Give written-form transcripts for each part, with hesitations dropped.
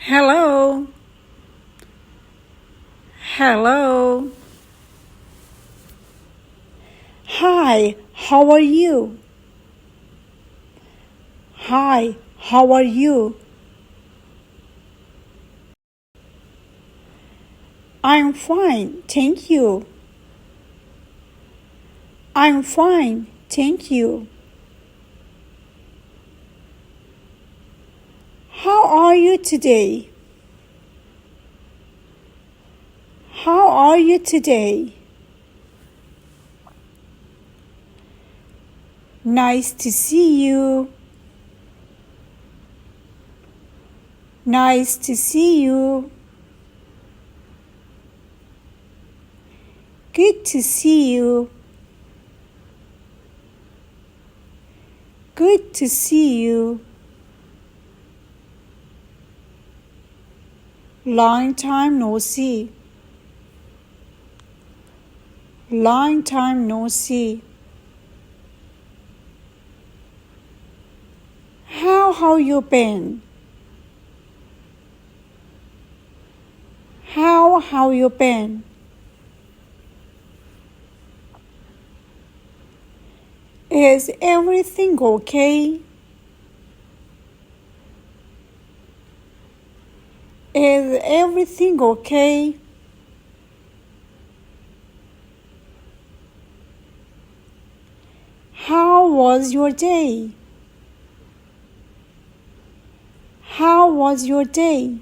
Hello. Hello. Hi, how are you? Hi, how are you? I'm fine, thank you. I'm fine, thank you. How are you today? How are you today? Nice to see you. Nice to see you. Good to see you. Good to see you. Long time no see. Long time no see. How you been? How you been? Is everything okay? Is everything okay? How was your day? How was your day?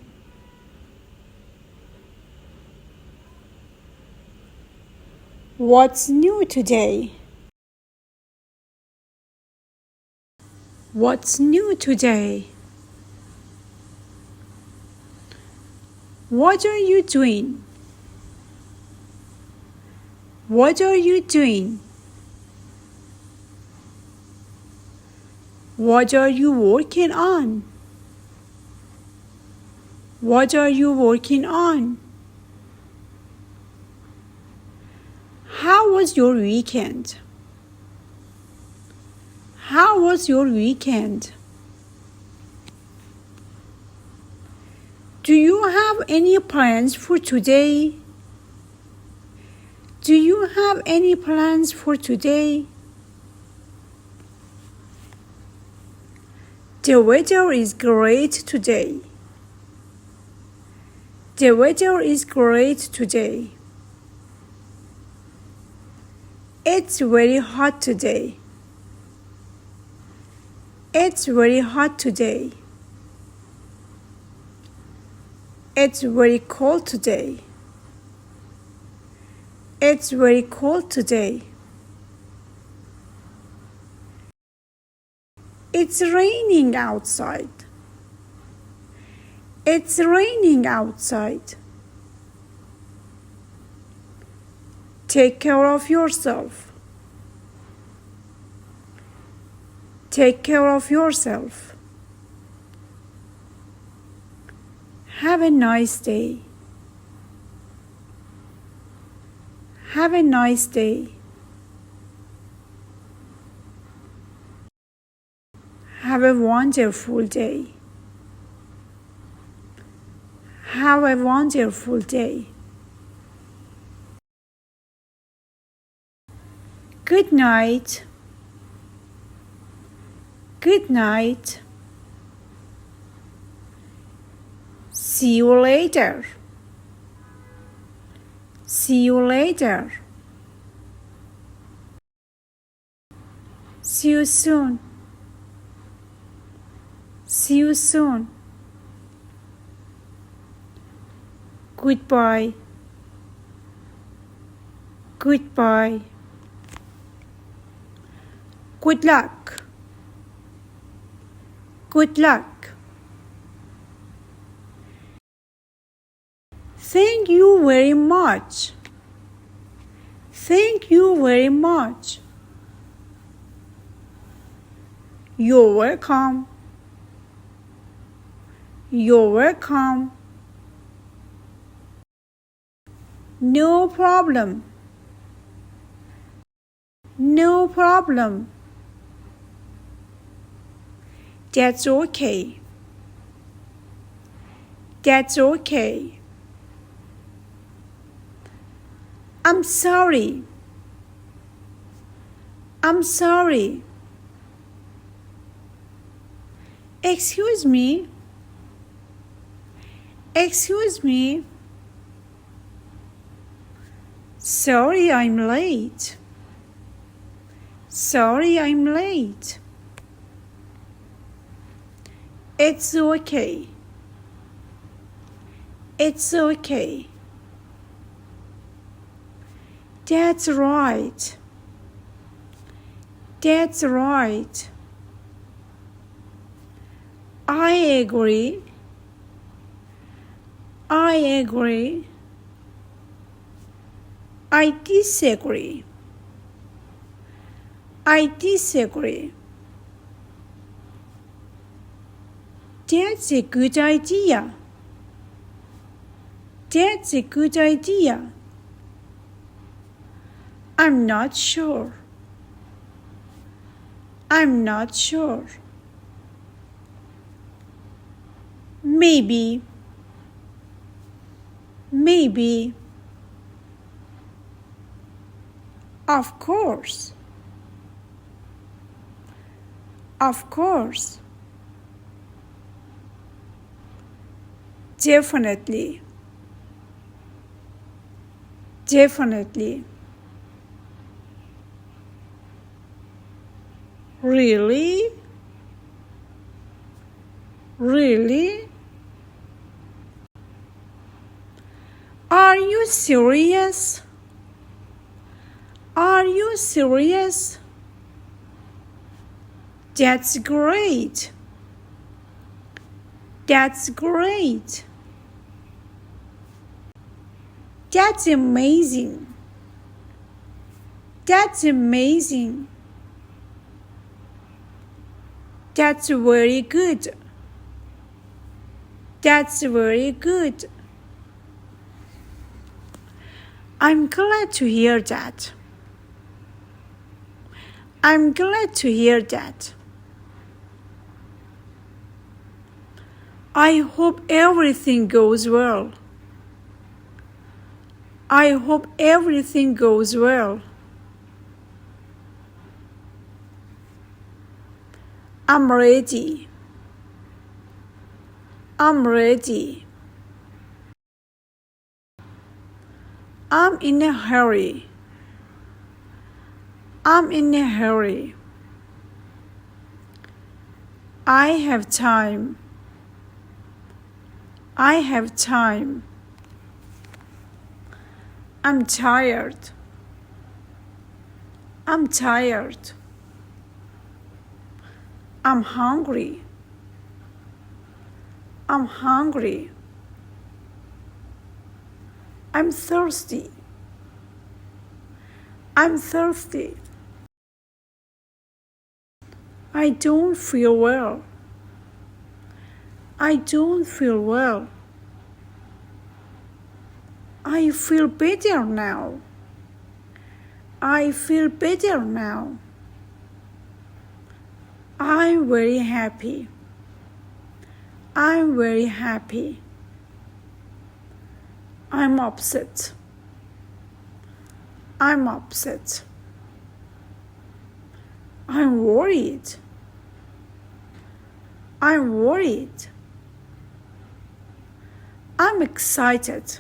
What's new today? What's new today? What are you doing? What are you doing? What are you working on? What are you working on? How was your weekend? How was your weekend? Do you have any plans for today? Do you have any plans for today? The weather is great today. The weather is great today. It's very hot today. It's very hot today. It's very cold today. It's very cold today. It's raining outside. It's raining outside. Take care of yourself. Take care of yourself. Have a nice day. Have a nice day. Have a wonderful day. Have a wonderful day. Good night. Good night. See you later. See you later. See you soon. See you soon. Goodbye. Goodbye. Good luck. Good luck. Thank you very much. Thank you very much. You're welcome. You're welcome. No problem. No problem. That's okay. That's okay. I'm sorry. I'm sorry. Excuse me. Excuse me. Sorry, I'm late. Sorry, I'm late. It's okay. It's okay. That's right. That's right. I agree. I agree. I disagree. I disagree. That's a good idea. That's a good idea. I'm not sure. I'm not sure. Maybe. Maybe. Of course. Of course. Definitely. Definitely. Really? Really? Are you serious? Are you serious? That's great. That's great. That's amazing. That's amazing. That's very good. That's very good. I'm glad to hear that. I'm glad to hear that. I hope everything goes well. I hope everything goes well. I'm ready. I'm ready. I'm in a hurry. I'm in a hurry. I have time. I have time. I'm tired. I'm tired. I'm hungry. I'm hungry. I'm thirsty. I'm thirsty. I don't feel well. I don't feel well. I feel better now. I feel better now. I'm very happy. I'm very happy. I'm upset. I'm upset. I'm worried. I'm worried. I'm excited.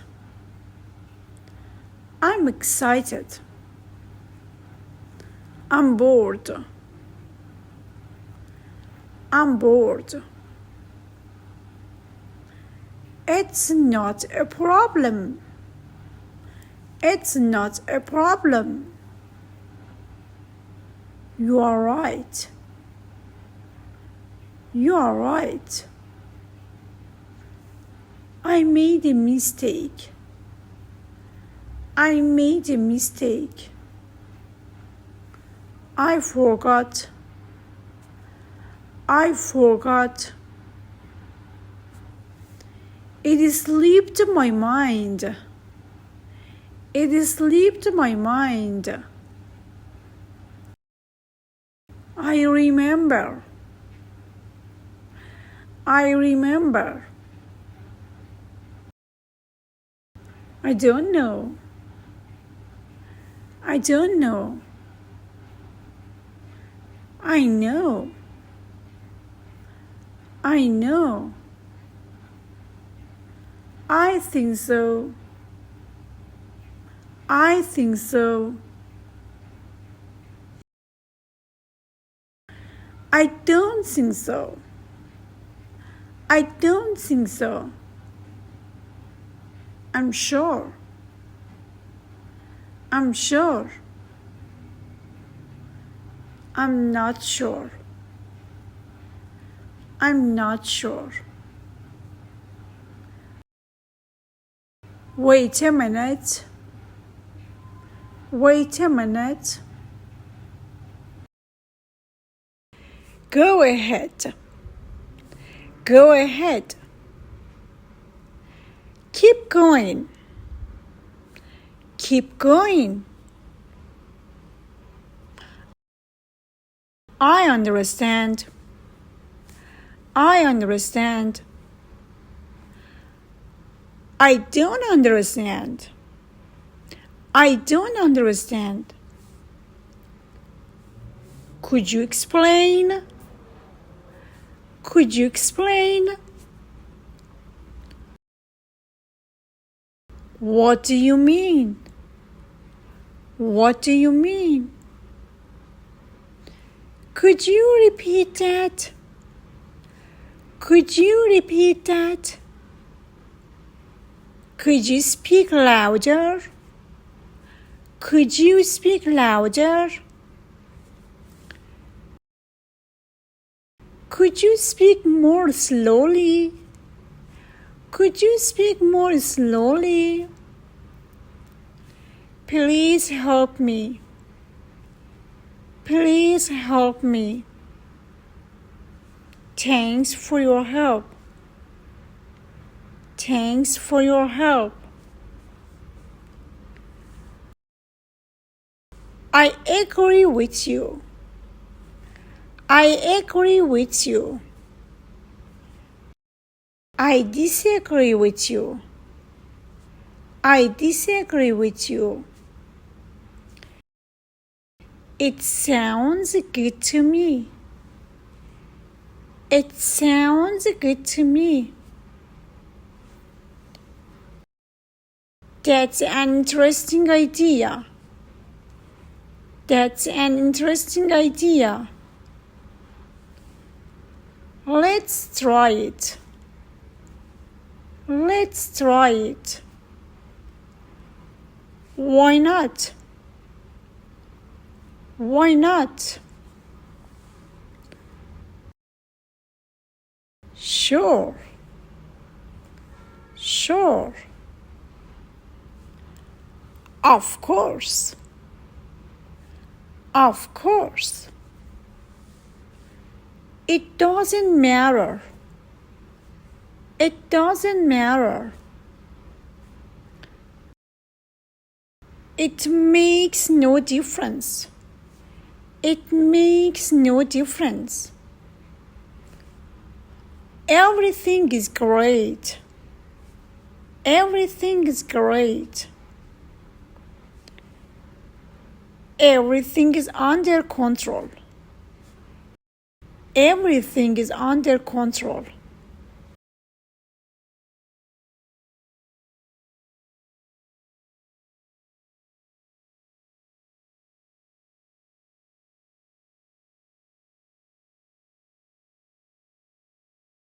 I'm excited. I'm bored. I'm bored. It's not a problem. It's not a problem. You are right. You are right. I made a mistake. I made a mistake. I forgot. I forgot. It slipped my mind. It slipped my mind. I remember. I remember. I don't know. I don't know. I know. I know. I think so. I think so. I don't think so. I don't think so. I'm sure. I'm sure. I'm not sure. I'm not sure. Wait a minute. Wait a minute. Go ahead. Go ahead. Keep going. Keep going. I understand. I understand. I don't understand. I don't understand. Could you explain? Could you explain? What do you mean? What do you mean? Could you repeat that? Could you repeat that? Could you speak louder? Could you speak louder? Could you speak more slowly? Could you speak more slowly? Please help me. Please help me. Thanks for your help. Thanks for your help. I agree with you. I agree with you. I disagree with you. I disagree with you. It sounds good to me. It sounds good to me. That's an interesting idea. That's an interesting idea. Let's try it. Let's try it. Why not? Why not? Sure. Sure. Of course. Of course. It doesn't matter. It doesn't matter. It makes no difference. It makes no difference. Everything is great. Everything is great. Everything is under control. Everything is under control.